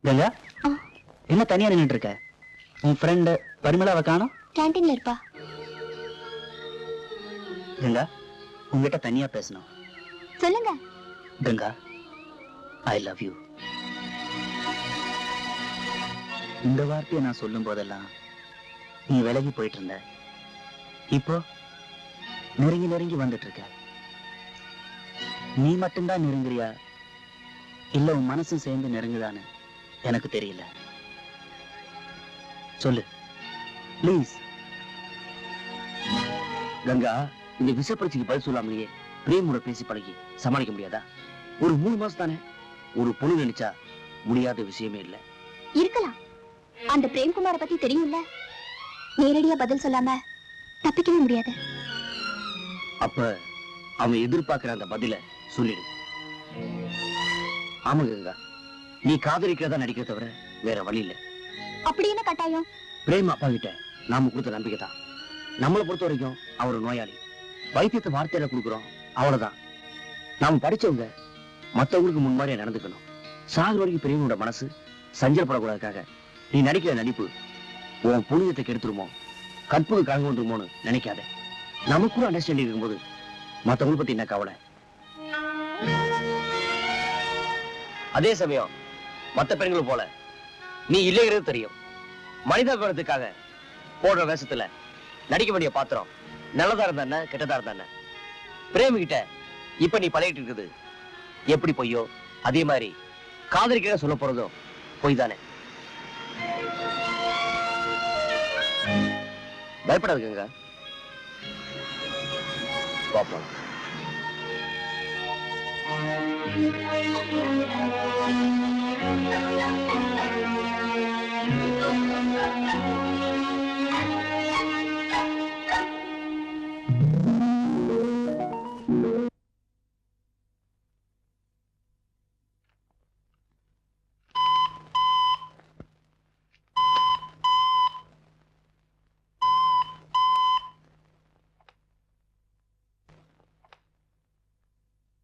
கங்கா, என்ன தனியா நின்னுட்டு இருக்க? உன் ஃப்ரெண்ட் பரிமளாவை காணோம்? கேண்டீன்ல இருப்பா. கங்கா, உங்ககிட்ட தனியா பேசணும். சொல்லுங்க. கங்கா, ஐ லவ் யூ. இந்த வார்த்தையை நான் சொல்லும் போதெல்லாம் நீ விலகி போயிட்டு இருந்த. இப்போ நெருங்கி நெருங்கி வந்துட்டு இருக்க. நீ மட்டும்தான் நெருங்குறியா இல்ல உன் மனசும் சேர்ந்து நெருங்குதான்னு எனக்கு தெரியல. சொல்லு ப்ளீஸ். கங்கா, இந்த விஷப்பிரச்சனைக்கு பதில் சொல்லாமலேயே பிரேமோட பேசி பழகி சமாளிக்க முடியாதா? ஒரு 3 மாசம் தானே. ஒரு பொண்ணு நினைச்சா முடியாத விஷயமே இல்ல. இருக்கலாம். அந்த பிரேம்குமார பத்தி தெரியும்ல. நேரடியா பதில் சொல்லாம தப்பிக்கவே முடியாது. அப்ப அவன் எதிர்பார்க்கிற அந்த பதில சொல்லிடு. ஆமா கங்கா, நீ காதலிக்கிறதா நடிக்க தவிர வேற வழி இல்ல. அப்படி என்ன கட்டாயம்? பிரேம் அப்பா கிட்ட நாம கொடுத்த நம்பிக்கை தான். நம்மளை பொறுத்த வரைக்கும் அவர் நோயாளி. வைத்தியத்தை வார்த்தையில கொடுக்குறோம், அவ்வளவுதான். நாம படிச்சவங்க மத்தவங்களுக்கு முன்மாதிரியா நடந்துக்கணும். சாகுற வரைக்கும் பிரேமோட மனசு சஞ்சலப்படக்கூடாதுக்காக நீ நடிக்கிற நடிப்பு உன் புனிதத்தை கெடுத்துருமோ, கற்புக்கு கலங்க வந்துருமோன்னு நினைக்காத. நமக்கு கூட அண்டர்ஸ்டாண்டிங் இருக்கும்போது மத்தவங்களை பத்தி என்ன கவலை? அதே சமயம் மத்த பெண்கள் போல நீ இல்லைங்கிறது தெரியும். மனிதாபிமானத்துக்காக போடுற வேஷத்துல நடிக்க வேண்டிய பாத்திரம் நல்லதா இருந்தா கெட்டதா இருந்தா. பிரேமிகிட்ட இப்ப நீ பழகிட்டு இருக்குது எப்படி பொய்யோ, அதே மாதிரி காதலிக்கிற சொல்ல போறதோ பொய் தானே. பயப்படாதுங்க பாப்போம்.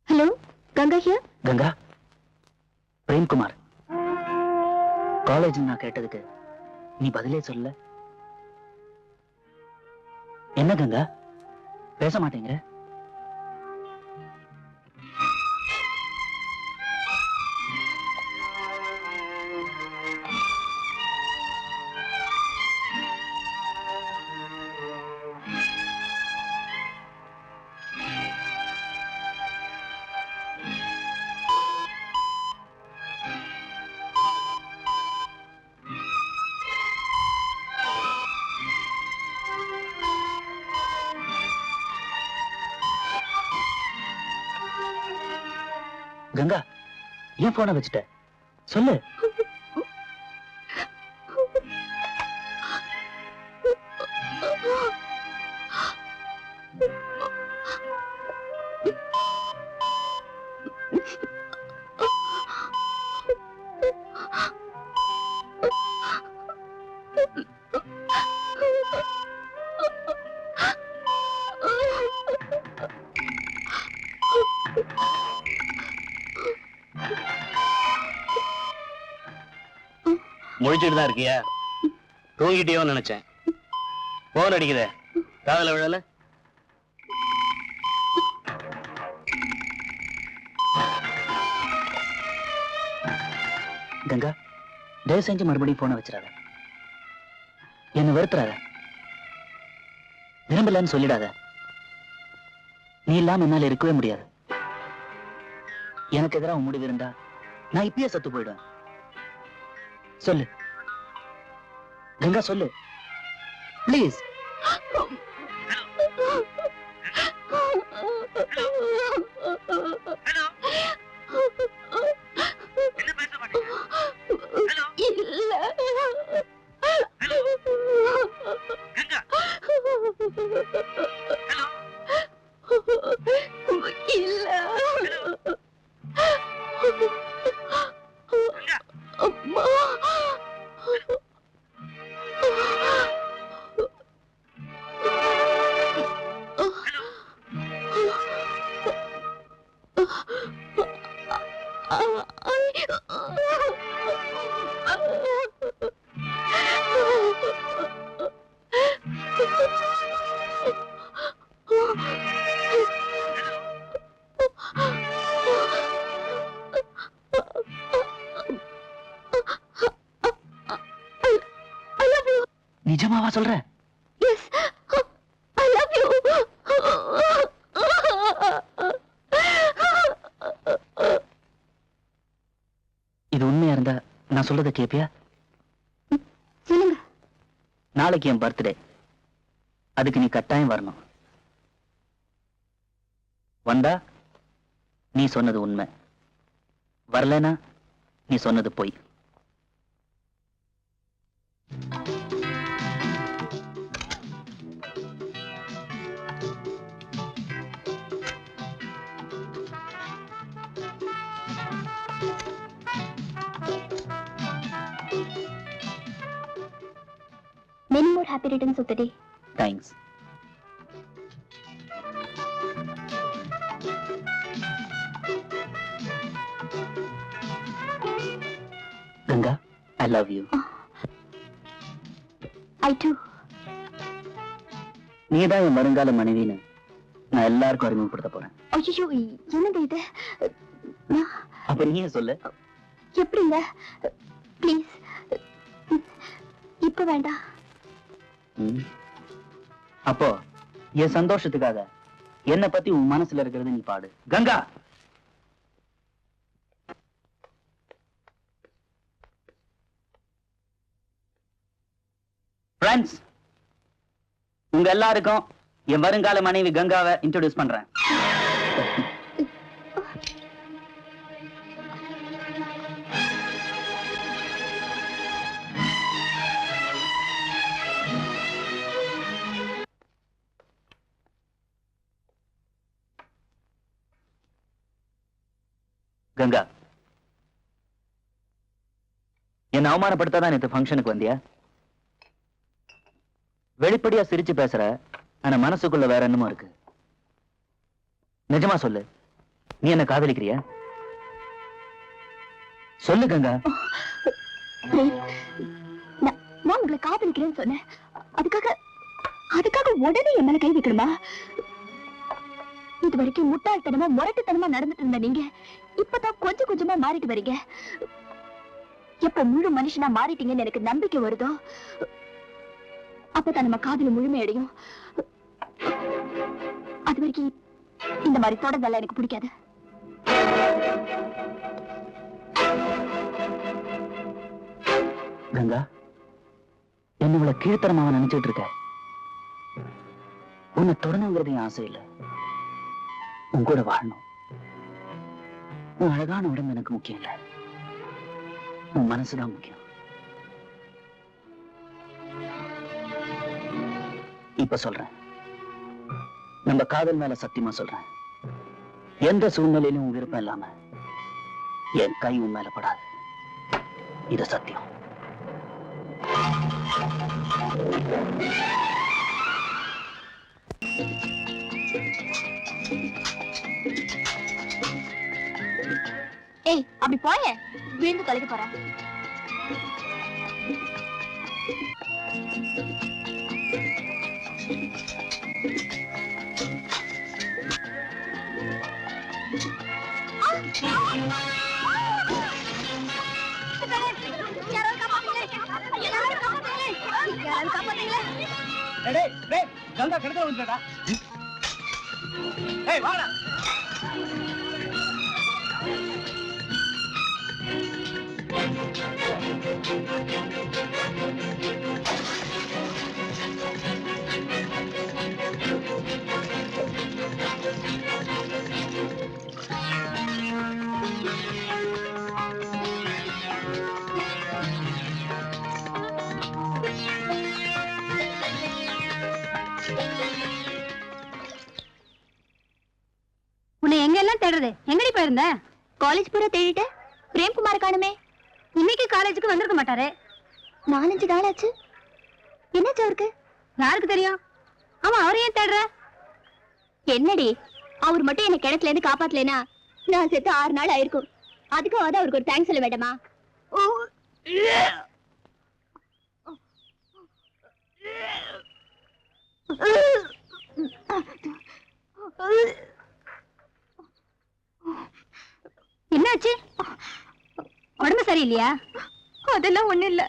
Hello, Ganga here. Ganga, Premkumar. College நான் கேட்டதுக்கு நீ பதிலே சொல்ல. என்ன கங்கா, பேச மாட்டேங்கிற? கங்கா, ஏன் போன வச்சுட்ட? சொல்லு. முழிச்சுட்டு தான் இருக்கியா? தூங்கிட்டியோ நினைச்சேன். போன் அடிக்குதே, காதல விழல. கங்கா, தயவு செஞ்சு மறுபடியும் போன வச்சிடாத. என்ன வெறுத்துறாத. விரும்பலன்னு சொல்லிடாத. நீ இல்லாம என்னால இருக்கவே முடியாது. எனக்கு எதிராக முடிவு இருந்தா நான் இப்பயே சத்து போயிடுவேன். சொல்லு கங்கா, சொல்லு ப்ளீஸ். நிஜமாவா சொல்ற? Yes, I love you. இது உண்மையா இருந்தா நான் சொல்றத கேப்பியா? சொல்லுங்க. நாளைக்கு என் பர்த்டே. அதுக்கு நீ கட்டாயம் வரணும். வந்தா நீ சொன்னது உண்மை, வரலனா நீ சொன்னது பொய். Many more happy returns of the day. Thanks. Ganga, I love you. I too. நீதான் என் வருங்கால மனைவின்னு நான் எல்லாருக்கும் அறிமுகப்படுத்த போறேன். ஐயோ, என்னங்க இது? அப்ப நீயே சொல்லு. எப்படிங்க? ப்ளீஸ், இப்ப வேண்டாம். அப்போ என் சந்தோஷத்துக்காக என்னை பத்தி உன் மனசுல இருக்கிறது நீ பாடு. கங்கா, ஃப்ரெண்ட்ஸ், உங்க எல்லாருக்கும் என் வருங்கால மனைவி கங்காவை இன்ட்ரோடியூஸ் பண்றேன். கங்கா, என்ன அவமானப்படுத்தாதான் நேத்து ஃபங்க்ஷனுக்கு வந்தியா? வெளிப்படையா சிரிச்சு பேசுற, ஆனா மனசுக்குள்ள வேற என்னமோ இருக்கு. நிஜமா சொல்லு, நீ என்ன காதலிக்கிறியா? சொல்லு கங்கா. நான் உங்களை காதலிக்கிறேன்னு சொன்னேன். அதுக்காக உடனே என் மேல கை வைக்கணுமா? இது வரைக்கும் முட்டாள்தனமா முரட்டுத்தனமா நடந்துட்டு இருந்த நீங்க இப்பதான் கொஞ்சம் கொஞ்சமா மாறிட்டு வரீங்க. எப்ப முழு மனுஷனா மாறிட்டீங்கன்னு எனக்கு நம்பிக்கை வருதோ அப்பதான் நம்ம காதல முழுமையடையும். அது வரைக்கும் இந்த மாதிரி தொடர்ந்தெல்லாம் எனக்கு பிடிக்காது. கங்கா, என்ன இவ்வளவு கீழ்த்தரமாவ நினைச்சிட்டு இருக்க? உன்னை தொடணுங்கிறது என் ஆசை இல்லை, உன் கூட வாழணும். உன் அழகான உடம்பு எனக்கு முக்கியம் இல்லை, உன் மனசுதான் முக்கியம். இப்ப சொல்றேன், நம்ம காதல் மேல சத்தியமா சொல்றேன், எந்த சூழ்நிலையிலும் உன் விருப்பம் இல்லாம என் கை உன் மேல படாது. இது சத்தியம். ஏய், அப்படி போய விழுந்து தொலைக்க போற. கங்கா கிடக்க வந்துடா. ஏய் வாடா. உன்னை எங்க எல்லாம் தேடுறது? எங்கடி போயிருந்த? காலேஜ் பூரா தேடிட்டு பிரேம்குமார் காணுமே. இன்னைக்கு காலேஜுக்கு வந்திருக்க மாட்டாரு. 4-5 நாள் ஆச்சு. என்னாச்சு அவருக்கு? யாருக்கு தெரியும்? ஆமா, அவரை ஏன் தேடுற? என்னடி, அவர் மட்டும் என்ன கிணத்துல இருந்து காப்பாத்தலனா நான் செத்து 6 நாள் ஆயிருக்கும். அதுக்காவது அவருக்கு ஒரு தேங்க்ஸ் சொல்ல வேண்டாமா? என்னாச்சு? உடம்பு சரியில்லையா? அதெல்லாம் ஒண்ணு இல்ல.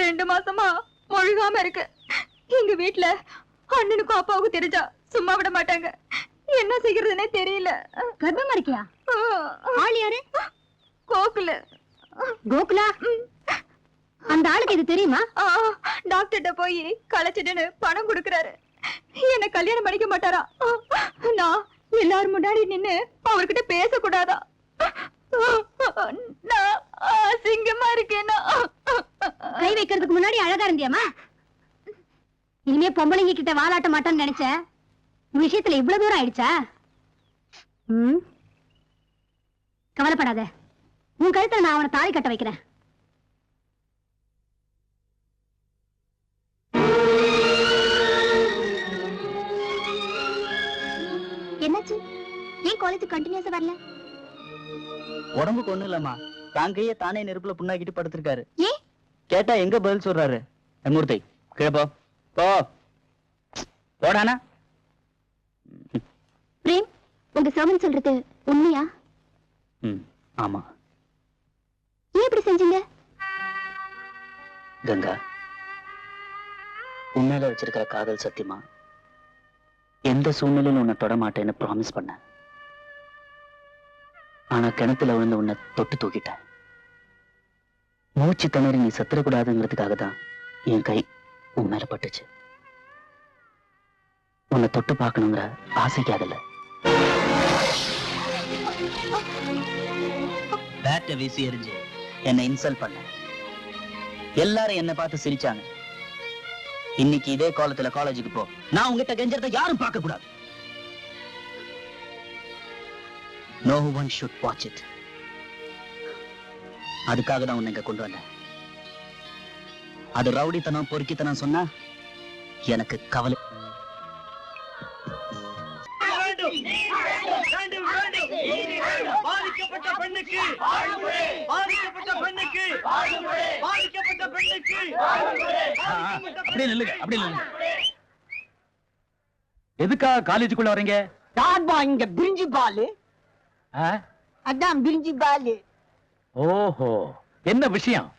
2 மாசமா முழுகாம இருக்கு. எங்க வீட்டுல அண்ணனுக்கும் அப்பாவுக்கும் தெரிஞ்சா சும்மா விட மாட்டாங்க. என்ன செய்யறதுன்னே தெரியல. கர்ப்பமா இருக்கியா? ஆள் யாரு? கோகுல. கோகுலா? அந்த ஆளுக்கு இது தெரியுமா? டாக்டர்கிட்ட போய் களைச்சிட்டுன்னு பணம் கொடுக்கறாரு. என்ன கல்யாணம் பண்ணிக்க மாட்டாரா? நான் எல்லாரும் முன்னாடி நின்னு அவர்கிட்ட பேசக்கூடாதா? நான் அசிங்கமா இருக்கேனா? கை வைக்கிறதுக்கு முன்னாடி அழகா இருந்தியாமா? இனிமே பொம்பளைங்க கிட்ட வாலாட்ட மாட்டான்னு நினைச்சேன். விஷயத்துல இவ்வளவு தூரம் ஆயிடுச்சா? கவலைப்படாத, உன் கழுத்துல நான் அவனை தாலி கட்ட வைக்கிறேன். என்னாச்சு? ஏன் காலேஜ் கண்டினியூஸா வரல? உடம்புக்கு ஒண்ணும் இல்லம்மா, தாங்கையே தானே நெருப்புல புண்ணாக்கிட்டு படுத்திருக்காரு. ஏன் கேட்டா எங்க பதில் சொல்றாரு? மூர்த்தி கீழே போ போ போடானா. பிரேம், உங்க சர்வன் சொல்றது உண்மையா? ஆமா. ஏன் இப்படி செஞ்சீங்க? கங்கா, உண்மையில வச்சிருக்கிற காதல் சத்தியமா எந்த சூழ்நிலையிலும் உன்னை தொட மாட்டேன்னு ப்ராமிஸ் பண்ண. ஆனா கிணத்துல விழுந்து உன்னை தொட்டு தூக்கிட்டேன். மூச்சு திணறி நீ செத்துறக்கூடாதுங்கிறதுக்காக தான் என் கை உன் மேல பட்டுச்சு. உன்னை தொட்டு பார்க்கணுங்கிற ஆசைக்காகல. பேட்டை வீசி எறிஞ்சு என்னை இன்சல்ட் பண்ண. எல்லாரும் என்னை பார்த்து சிரிச்சாங்க. இன்னைக்கு இதே காலத்துல காலேஜுக்கு போ, நான் உங்ககிட்ட கெஞ்சறத யாரும் பார்க்க கூடாது. No one should watch it. அதுக்காக தான் உன்னை இங்க கொண்டு வந்தேன். அது ரவுடித்தனம் பொறுக்கித்தனம் சொன்னா எனக்கு கவலை. பாதிக்கப்பட்ட பெண்ணுக்கு பாதிக்கப்பட்ட பெண்ணுக்கு பாதிக்கப்பட்ட பெண்ணுக்கு அப்படியே நில்லுங்க, அப்படியே நில்லுங்க. எதுக்காக காலேஜுக்குள்ள வரீங்க? டாட்பா இங்க பிரிஞ்சி பாலு. அதான் பிரிஞ்சி பாலு. ஓஹோ, என்ன விஷயம்?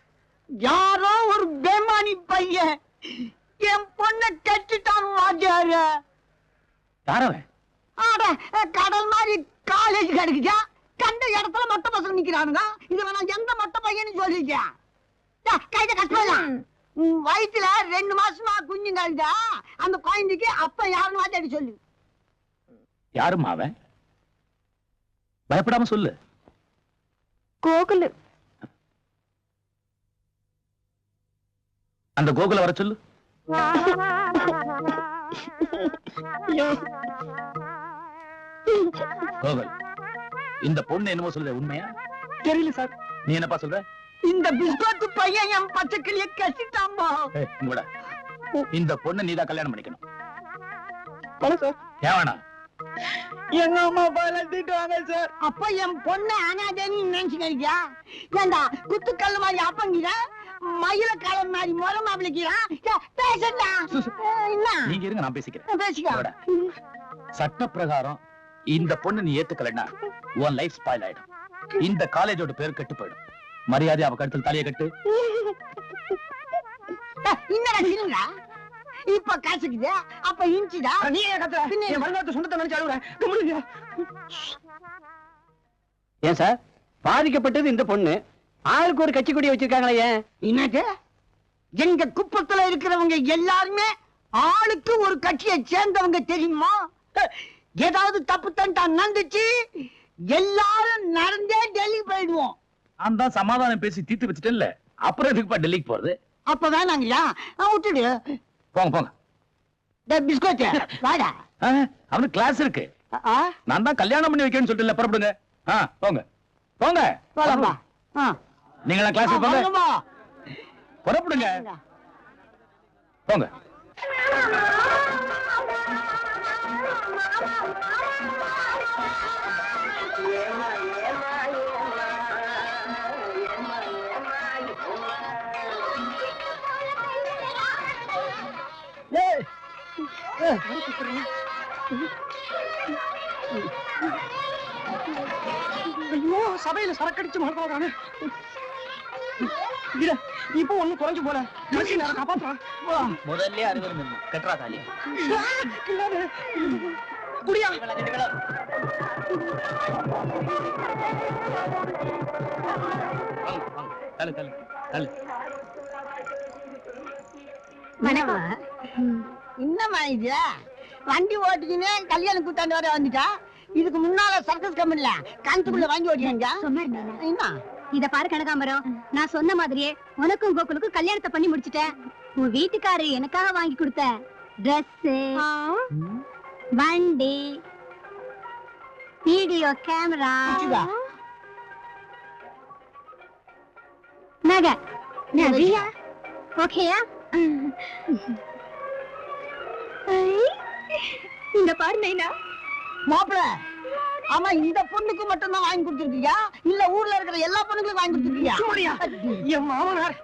யாரோ ஒரு பேமானி பையன் என் பொண்ணை கட்டிட்டான் வாத்தியாரு. யாரவன்? ஆட கடல் மாதிரி காலேஜ் கிடைக்குச்சா, கண்ட இடத்துல மொட்டை பசங்க நிக்கிறானுங்க. இது வேணா எந்த மொட்டை பையன்னு சொல்லிருக்கேன். கைத கஷ்டம். வயிற்றுல 2 மாசமா குஞ்சுங்க இருந்தா அந்த குழந்தைக்கு அப்ப யாருன்னு வாத்தியாடி சொல்லு. யாருமா அவன்? பயப்படாம சொல்லு. கோகுலு. அந்த கோகுல வர சொல்லு. கோகுல், இந்த பொண்ணு என்னமோ சொல்ற உண்மையா? தெரியல சார். நீ என்னப்பா சொல்ற? இந்த பிஸ்கோத்து பையன் என் பச்சைக்கிளிய கட்டிட்டாம்பா. உங்களோட இந்த பொண்ணு நீதான் கல்யாணம் பண்ணிக்கணும். சார் ஏவானா? எங்க அம்மா வளர்த்துட்டாங்க சார். அப்ப என் பொண்ணு அனாதேன்னு நினைச்சுக்கிறியா? ஏண்டா குத்துக்கல்லு மாதிரி அப்பங்கிற மயில காலம் மாதிரி முறை மாப்பிளைக்கிறான். பேசண்டா. நீங்க இருங்க, நான் பேசிக்கிறேன். பேசிக்க. சட்ட பிரகாரம் இந்த பொண்ணு நீ ஏத்துக்கலன்னா உன் லைஃப் ஸ்பாயில் ஆயிடும். இந்த காலேஜோட பேர் கெட்டு போயிடும். மரியாதை அவ கழுத்தில் தலையை கட்டு. இன்னடா இப்ப காசுக்குது, அப்ப இன்ச்சுடா. நீ கத்துற சொந்தத்தை நினைச்சு அழுகுற. ஏன் சார் பாதிக்கப்பட்டது இந்த பொண்ணு? ஆளுக்கு ஒரு கட்சி கொடி வச்சிருக்காங்களே, ஏன்? என்னது? எங்க குப்பத்துல இருக்கிறவங்க எல்லாருமே ஆளுக்கு ஒரு கட்சியை சேர்ந்தவங்க தெரியுமா? ஏதாவது தப்பு தண்டா நடந்துச்சு எல்லாரும் நடந்தே டெல்லி போயிடுவோம். நான் தான் சமாதானம் பேசி தீர்த்து வச்சுட்டேன்ல, அப்புறம் எதுக்குப்பா டெல்லிக்கு போறது? அப்ப வேணாங்கய்யா, விட்டுடு. போங்க போங்க. பிஸ்கோட் வாடா. அவனுக்கு கிளாஸ் இருக்கு. நான் தான் கல்யாணம் பண்ணி வைக்கணும்னு சொல்லிட்டு புறப்படுங்க. போங்க போங்க. போலாம்பா. நீங்களா கிளாஸ் போங்க, புறப்படுங்க போங்க. ஐயோ, சபையில சரக்கடிச்சு மாட்டானே. இப்போ ஒண்ணு குறைஞ்சு போல மனுஷன் நேரம் காப்பாத்துறான். முதல்ல அறுவரும் கட்டுறா தாலி. குடியா என்னம்மா இது வண்டி ஓட்டிக்கின்னு கல்யாணம் கூட்டாண்டு வர வந்துட்டா. இதுக்கு முன்னால சர்க்கஸ் கம்பெனில கணத்துக்குள்ள வாங்கி ஓட்டிங்க என்ன இத பாரு கனகாம்பரம், நான் சொன்ன மாதிரியே உனக்கும் கோகுலுக்கும் கல்யாணத்தை பண்ணி முடிச்சிட்டேன். உன் வீட்டுக்காரு எனக்காக வாங்கி கொடுத்த Dress, வண்டி, வீடியோ கேமரா, நகை, நகையா? ஓகேயா? இந்த பாரு நைனா. மாப்பிள, ஆமா இந்த பொண்ணுக்கு மட்டும் தான் வாங்கி கொடுத்துருக்கியா இல்ல ஊர்ல இருக்கிற எல்லா பொண்ணுங்களுக்கும் வாங்கி கொடுத்துருக்கியா? என் மாமனார்